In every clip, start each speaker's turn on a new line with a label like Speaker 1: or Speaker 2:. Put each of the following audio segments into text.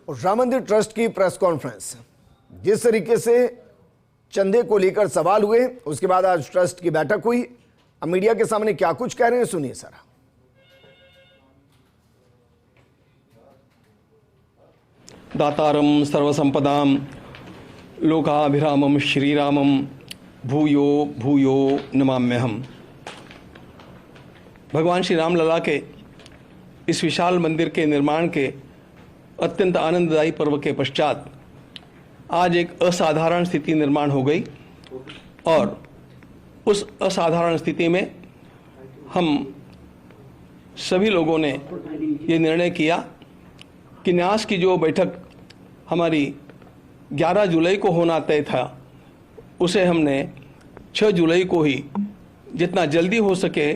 Speaker 1: राम मंदिर ट्रस्ट की press conference, जिस तरीके से चंदे को लेकर सवाल हुए, उसके बाद आज ट्रस्ट की बैठक हुई। अब मीडिया के सामने क्या कुछ कह रहे हैं, सुनिए सारा।
Speaker 2: दातारं सर्वसंपदां लोकाभिरामं श्रीरामं भूयो भूयो नमाम्यहम्। भगवान श्री राम लला के इस विशाल मंदिर के निर्माण के अत्यंत आनंददायी पर्व के पश्चात आज एक असाधारण स्थिति निर्माण हो गई और उस असाधारण स्थिति में हम सभी लोगों ने ये निर्णय किया कि न्यास की जो बैठक हमारी 11 जुलाई को होना तय था, उसे हमने 6 जुलाई को ही जितना जल्दी हो सके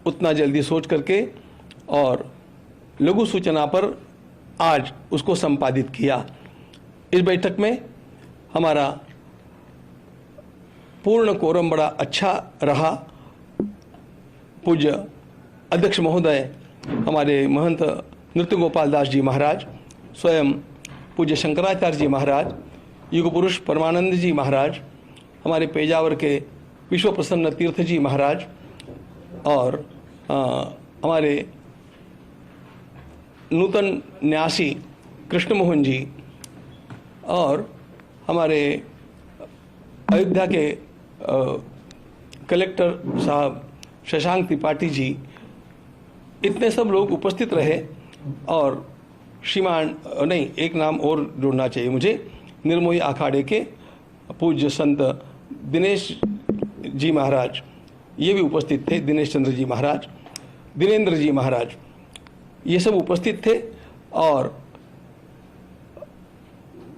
Speaker 2: उतना जल्दी सोच करके और लघु सूचना पर आज उसको संपादित किया। इस बैठक में हमारा पूर्ण कोरम बड़ा अच्छा रहा। पूज्य अध्यक्ष महोदय हमारे महंत नृत्य गोपाल दास जी महाराज, स्वयं पूज्य शंकराचार्य जी महाराज, युग पुरुष परमानंद जी महाराज, हमारे पेजावर के विश्व प्रसन्न तीर्थ जी महाराज और हमारे नूतन न्यासी कृष्ण मोहन जी और हमारे अयोध्या के कलेक्टर साहब शशांक त्रिपाठी जी, इतने सब लोग उपस्थित रहे। और श्रीमान नहीं, एक नाम और जोड़ना चाहिए मुझे, निर्मोही अखाड़े के पूज्य संत दिनेश जी महाराज, ये भी उपस्थित थे। दिनेश चंद्र जी महाराज, दिनेंद्र जी महाराज, ये सब उपस्थित थे। और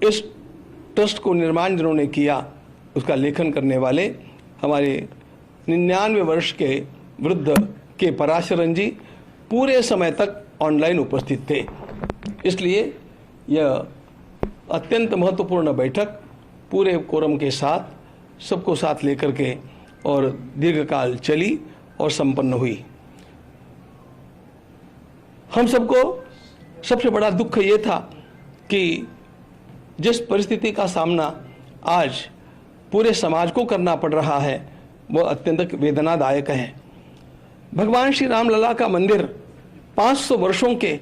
Speaker 2: इस ट्रस्ट को निर्माण जिन्होंने किया, उसका लेखन करने वाले हमारे 99 वर्ष के वृद्ध के पराशरन जी पूरे समय तक ऑनलाइन उपस्थित थे। इसलिए यह अत्यंत महत्वपूर्ण बैठक पूरे कोरम के साथ, सबको साथ लेकर के और दीर्घकाल चली और संपन्न हुई। हम सबको सबसे बड़ा दुख ये था कि जिस परिस्थिति का सामना आज पूरे समाज को करना पड़ रहा है, वह अत्यंत वेदनादायक है। भगवान श्री राम लला का मंदिर 500 वर्षों के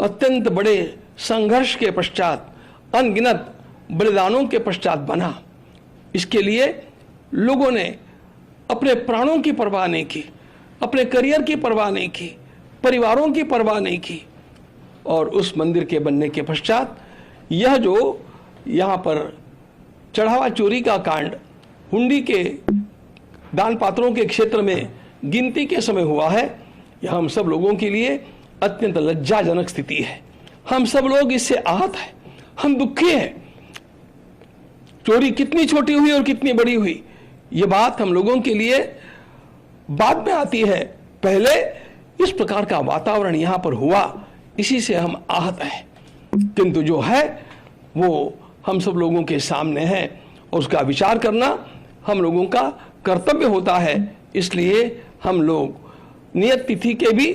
Speaker 2: अत्यंत बड़े संघर्ष के पश्चात, अनगिनत बलिदानों के पश्चात बना। इसके लिए लोगों ने अपने प्राणों की परवाह नहीं की, अपने करियर की परवाह नहीं की, परिवारों की परवाह नहीं की। और उस मंदिर के बनने के पश्चात यह जो यहाँ पर चढ़ावा चोरी का कांड हुंडी के दान पात्रों के क्षेत्र में गिनती के समय हुआ है, यह हम सब लोगों के लिए अत्यंत लज्जाजनक स्थिति है। हम सब लोग इससे आहत हैं, हम दुखी हैं। चोरी कितनी छोटी हुई और कितनी बड़ी हुई, ये बात हम लोगों के लिए बाद में आती है। पहले इस प्रकार का वातावरण यहाँ पर हुआ, इसी से हम आहत हैं। किंतु जो है वो हम सब लोगों के सामने है और उसका विचार करना हम लोगों का कर्तव्य होता है। इसलिए हम लोग नियत तिथि के भी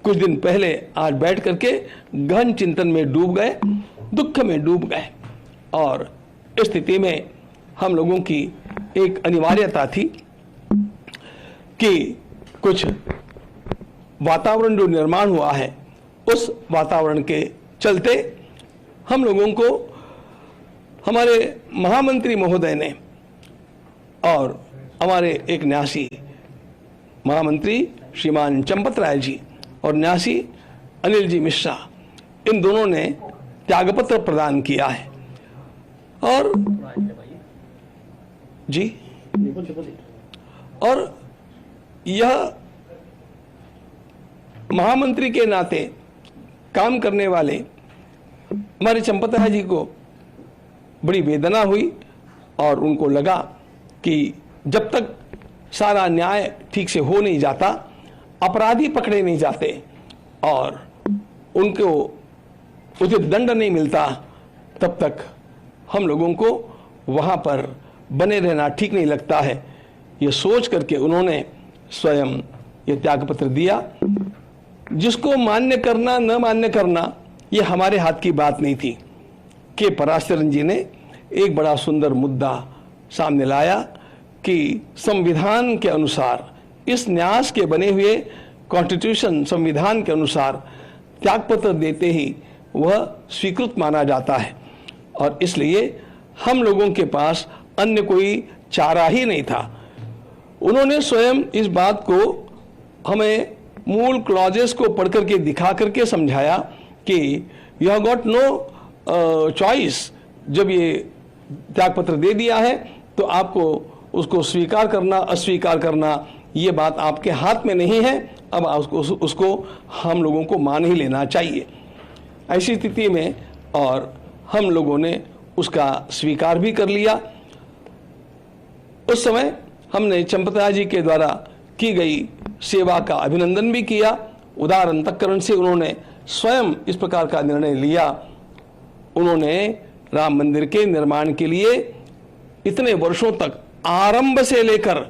Speaker 2: कुछ दिन पहले आज बैठ करके गहन चिंतन में डूब गए, दुख में डूब गए। और इस स्थिति में हम लोगों की एक अनिवार्यता थी कि कुछ वातावरण जो निर्माण हुआ है, उस वातावरण के चलते हम लोगों को हमारे महामंत्री महोदय ने और हमारे एक न्यासी महामंत्री श्रीमान चंपत राय जी और न्यासी अनिल जी मिश्रा, इन दोनों ने त्यागपत्र प्रदान किया है। और जी, और यह महामंत्री के नाते काम करने वाले हमारे चंपत राय जी को बड़ी वेदना हुई और उनको लगा कि जब तक सारा न्याय ठीक से हो नहीं जाता, अपराधी पकड़े नहीं जाते और उनको उचित दंड नहीं मिलता, तब तक हम लोगों को वहाँ पर बने रहना ठीक नहीं लगता है। ये सोच करके उन्होंने स्वयं ये त्यागपत्र दिया। जिसको मान्य करना न मान्य करना ये हमारे हाथ की बात नहीं थी। के पराशरन जी ने एक बड़ा सुंदर मुद्दा सामने लाया कि संविधान के अनुसार, इस न्यास के बने हुए कॉन्स्टिट्यूशन संविधान के अनुसार त्यागपत्र देते ही वह स्वीकृत माना जाता है और इसलिए हम लोगों के पास अन्य कोई चारा ही नहीं था। उन्होंने स्वयं इस बात को हमें मूल क्लॉजेस को पढ़ करके दिखा करके समझाया कि you have got no choice. जब ये त्यागपत्र दे दिया है तो आपको उसको स्वीकार करना अस्वीकार करना ये बात आपके हाथ में नहीं है। अब उसको हम लोगों को मान ही लेना चाहिए। ऐसी स्थिति में और हम लोगों ने उसका स्वीकार भी कर लिया। उस समय हमने चंपता जी के द्वारा की गई सेवा का अभिनंदन भी किया। उदार अंतःकरण से उन्होंने स्वयं इस प्रकार का निर्णय लिया। उन्होंने राम मंदिर के निर्माण के लिए इतने वर्षों तक, आरंभ से लेकर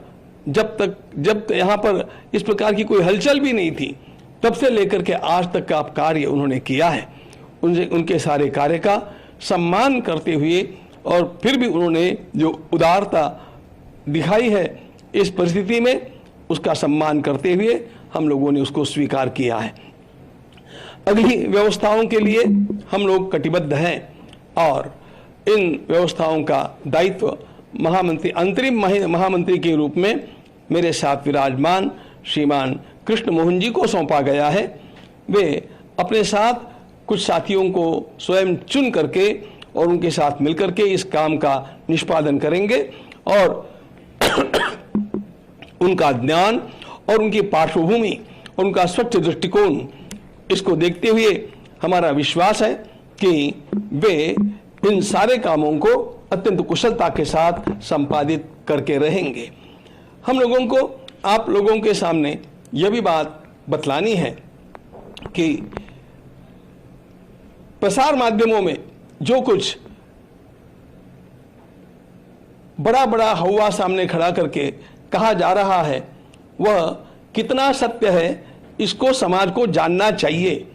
Speaker 2: जब यहाँ पर इस प्रकार की कोई हलचल भी नहीं थी, तब से लेकर के आज तक का कार्य उन्होंने किया है। उनके सारे कार्य का सम्मान करते हुए और फिर भी उन्होंने जो उदारता दिखाई है इस परिस्थिति में, उसका सम्मान करते हुए हम लोगों ने उसको स्वीकार किया है। अगली व्यवस्थाओं के लिए हम लोग कटिबद्ध हैं और इन व्यवस्थाओं का दायित्व महामंत्री, अंतरिम महामंत्री के रूप में मेरे साथ विराजमान श्रीमान कृष्ण मोहन जी को सौंपा गया है। वे अपने साथ कुछ साथियों को स्वयं चुन करके और उनके साथ मिलकर के इस काम का निष्पादन करेंगे और उनका ज्ञान और उनकी पार्श्वभूमि और उनका स्वच्छ दृष्टिकोण, इसको देखते हुए हमारा विश्वास है कि वे इन सारे कामों को अत्यंत कुशलता के साथ संपादित करके रहेंगे। हम लोगों को आप लोगों के सामने यह भी बात बतलानी है कि प्रसार माध्यमों में जो कुछ बड़ा बड़ा हवा सामने खड़ा करके कहा जा रहा है वह कितना सत्य है, इसको समाज को जानना चाहिए।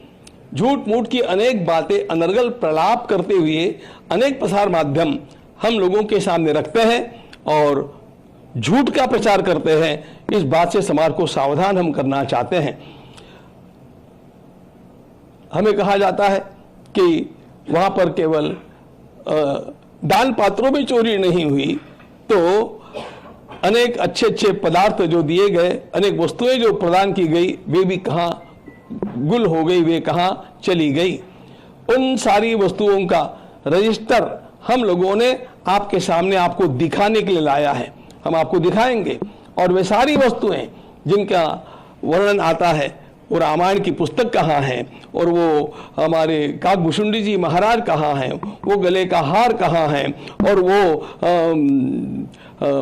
Speaker 2: झूठ मूठ की अनेक बातें अनर्गल प्रलाप करते हुए अनेक प्रसार माध्यम हम लोगों के सामने रखते हैं और झूठ का प्रचार करते हैं। इस बात से समाज को सावधान हम करना चाहते हैं। हमें कहा जाता है कि वहां पर केवल दान पात्रों में चोरी नहीं हुई तो अनेक अच्छे अच्छे पदार्थ जो दिए गए, अनेक वस्तुएं जो प्रदान की गई, वे भी कहाँ गुल हो गई, वे कहाँ चली गई। उन सारी वस्तुओं का रजिस्टर हम लोगों ने आपके सामने आपको दिखाने के लिए लाया है। हम आपको दिखाएंगे और वे सारी वस्तुएं जिनका वर्णन आता है, वो रामायण की पुस्तक कहाँ है और वो हमारे काकभूषुंडी जी महाराज कहाँ हैं, वो गले का हार कहाँ है और वो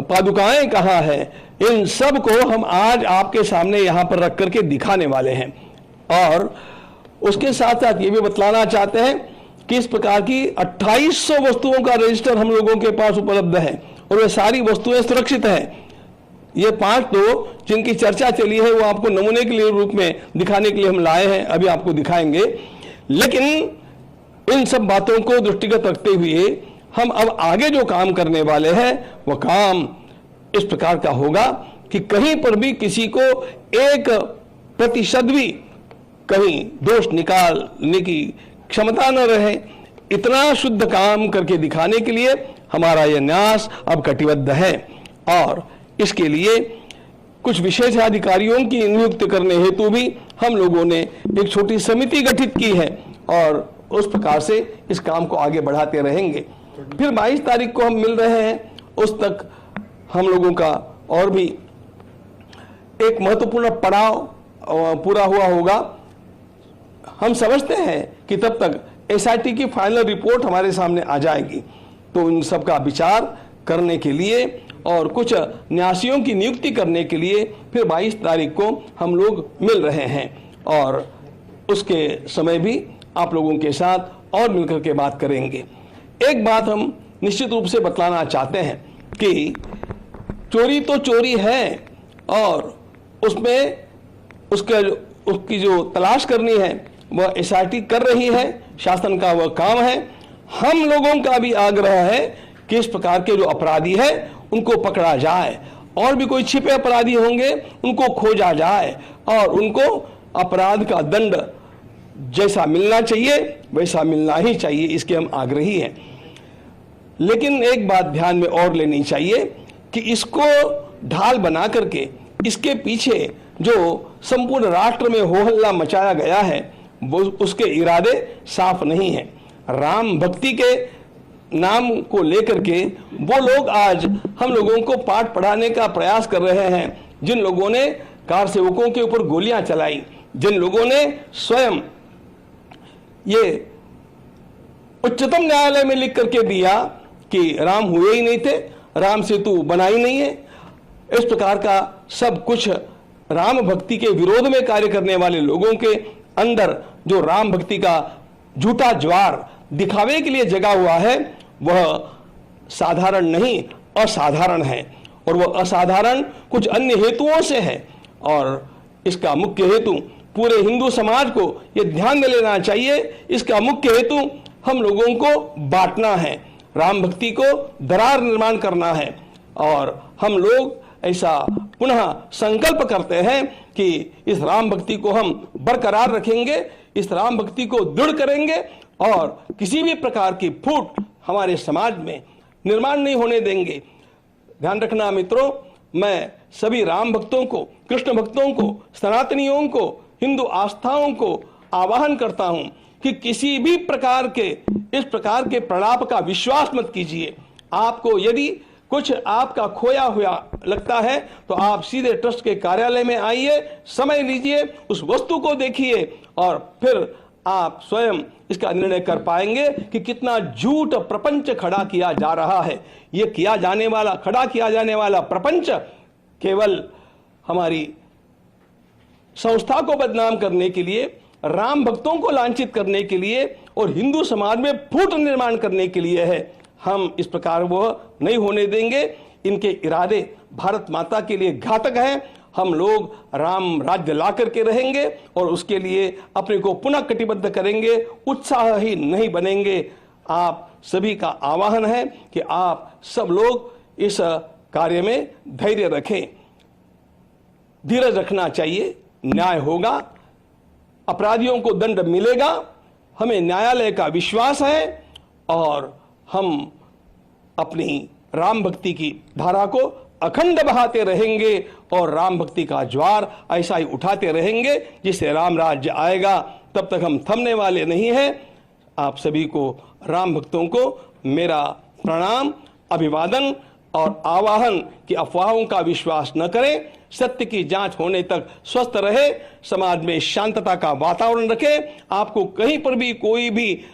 Speaker 2: पादुकाएं कहाँ है, इन सब को हम आज आपके सामने यहाँ पर रख करके दिखाने वाले हैं। और उसके साथ साथ ये भी बतलाना चाहते हैं कि इस प्रकार की 2800 वस्तुओं का रजिस्टर हम लोगों के पास उपलब्ध है और वे सारी वस्तुएं सुरक्षित हैं। ये 5 तो जिनकी चर्चा चली है वो आपको नमूने के लिए रूप में दिखाने के लिए हम लाए हैं, अभी आपको दिखाएंगे। लेकिन इन सब बातों को दृष्टिगत रखते हुए हम अब आगे जो काम करने वाले हैं वह काम इस प्रकार का होगा कि कहीं पर भी किसी को 1% भी कहीं दोष निकालने की क्षमता न रहे, इतना शुद्ध काम करके दिखाने के लिए हमारा यह न्यास अब कटिबद्ध है। और इसके लिए कुछ विशेष अधिकारियों की नियुक्ति करने हेतु भी हम लोगों ने एक छोटी समिति गठित की है और उस प्रकार से इस काम को आगे बढ़ाते रहेंगे। फिर 22 तारीख को हम मिल रहे हैं, उस तक हम लोगों का और भी एक महत्वपूर्ण पड़ाव पूरा हुआ होगा। हम समझते हैं कि तब तक एसआईटी की फाइनल रिपोर्ट हमारे सामने आ जाएगी, तो इन सब का विचार करने के लिए और कुछ न्यासियों की नियुक्ति करने के लिए फिर 22 तारीख को हम लोग मिल रहे हैं और उसके समय भी आप लोगों के साथ और मिलकर के बात करेंगे। एक बात हम निश्चित रूप से बतलाना चाहते हैं कि चोरी तो चोरी है और उसमें उसकी जो तलाश करनी है वह एसआईटी कर रही है, शासन का वह काम है। हम लोगों का भी आग्रह है कि इस प्रकार के जो अपराधी है उनको पकड़ा जाए, और भी कोई छिपे अपराधी होंगे उनको खोजा जाए और उनको अपराध का दंड जैसा मिलना चाहिए वैसा मिलना ही चाहिए, इसके हम आग्रही हैं। लेकिन एक बात ध्यान में और लेनी चाहिए कि इसको ढाल बना करके इसके पीछे जो संपूर्ण राष्ट्र में हो हल्ला मचाया गया है वो उसके इरादे साफ नहीं हैं। राम भक्ति के नाम को लेकर के वो लोग आज हम लोगों को पाठ पढ़ाने का प्रयास कर रहे हैं, जिन लोगों ने कार सेवकों के ऊपर गोलियां चलाई, जिन लोगों ने स्वयं ये उच्चतम न्यायालय में लिख करके दिया कि राम हुए ही नहीं थे, राम सेतु बना ही नहीं है, इस प्रकार का सब कुछ राम भक्ति के विरोध में कार्य करने वाले लोगों के अंदर जो राम भक्ति का झूठा ज्वार दिखावे के लिए जगा हुआ है वह साधारण नहीं असाधारण है, और वह असाधारण कुछ अन्य हेतुओं से है। और इसका मुख्य हेतु पूरे हिंदू समाज को यह ध्यान में लेना चाहिए, इसका मुख्य हेतु हम लोगों को बांटना है, राम भक्ति को दरार निर्माण करना है। और हम लोग ऐसा पुनः संकल्प करते हैं कि इस राम भक्ति को हम बरकरार रखेंगे, इस राम भक्ति को दृढ़ करेंगे और किसी भी प्रकार की फूट हमारे समाज में निर्माण नहीं होने देंगे। ध्यान रखना मित्रों, मैं सभी राम भक्तों को, कृष्ण भक्तों को, सनातनियों को, हिंदू आस्थाओं को आह्वान करता हूं कि किसी भी प्रकार के इस प्रकार के प्रलाप का विश्वास मत कीजिए। आपको यदि कुछ आपका खोया हुआ लगता है तो आप सीधे ट्रस्ट के कार्यालय में आइए, समय लीजिए, उस वस्तु को देखिए और फिर आप स्वयं इसका निर्णय कर पाएंगे कि कितना झूठ प्रपंच खड़ा किया जा रहा है। यह खड़ा किया जाने वाला प्रपंच केवल हमारी संस्था को बदनाम करने के लिए, राम भक्तों को लांछित करने के लिए और हिंदू समाज में फूट निर्माण करने के लिए है। हम इस प्रकार वो नहीं होने देंगे। इनके इरादे भारत माता के लिए घातक हैं। हम लोग राम राज्य ला करके रहेंगे और उसके लिए अपने को पुनः कटिबद्ध करेंगे, उत्साही नहीं बनेंगे। आप सभी का आह्वान है कि आप सब लोग इस कार्य में धैर्य रखें, धीरज रखना चाहिए, न्याय होगा, अपराधियों को दंड मिलेगा, हमें न्यायालय का विश्वास है और हम अपनी राम भक्ति की धारा को अखंड बहाते रहेंगे और राम भक्ति का ज्वार ऐसा ही उठाते रहेंगे जिससे राम राज्य आएगा। तब तक हम थमने वाले नहीं हैं। आप सभी को, राम भक्तों को मेरा प्रणाम, अभिवादन और आह्वान कि अफवाहों का विश्वास न करें, सत्य की जांच होने तक स्वस्थ रहे, समाज में शांतता का वातावरण रखें। आपको कहीं पर भी कोई भी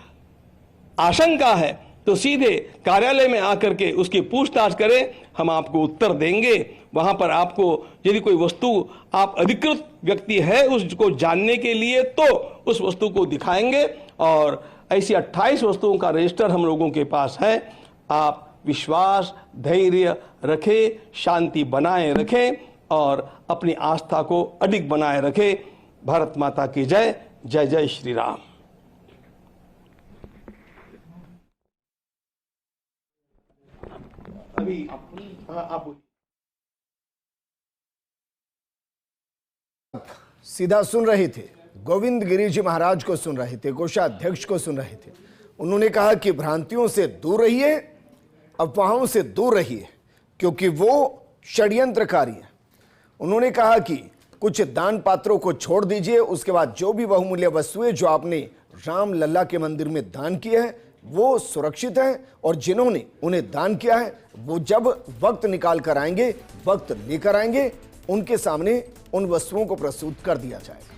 Speaker 2: आशंका है तो सीधे कार्यालय में आकर के उसकी पूछताछ करें, हम आपको उत्तर देंगे। वहां पर आपको यदि कोई वस्तु आप अधिकृत व्यक्ति है उसको जानने के लिए तो उस वस्तु को दिखाएंगे और ऐसी 28 वस्तुओं का रजिस्टर हम लोगों के पास है। आप विश्वास, धैर्य रखें, शांति बनाए रखें और अपनी आस्था को अडिग बनाए रखें। भारत माता की जय। जय जय श्री राम। अभी आप
Speaker 1: सीधा सुन रहे थे, गोविंद गिरी जी महाराज को सुन रहे थे, कोषाध्यक्ष को सुन रहे थे। उन्होंने कहा कि भ्रांतियों से दूर रहिए, अफवाहों से दूर रहिए, क्योंकि वो षड्यंत्रकारी है। उन्होंने कहा कि कुछ दान पात्रों को छोड़ दीजिए, उसके बाद जो भी बहुमूल्य वस्तुएं जो आपने राम लल्ला के मंदिर में दान किए हैं वो सुरक्षित हैं और जिन्होंने उन्हें दान किया है वो जब वक्त निकाल कर आएंगे, वक्त लेकर आएंगे, उनके सामने उन वस्तुओं को प्रस्तुत कर दिया जाएगा।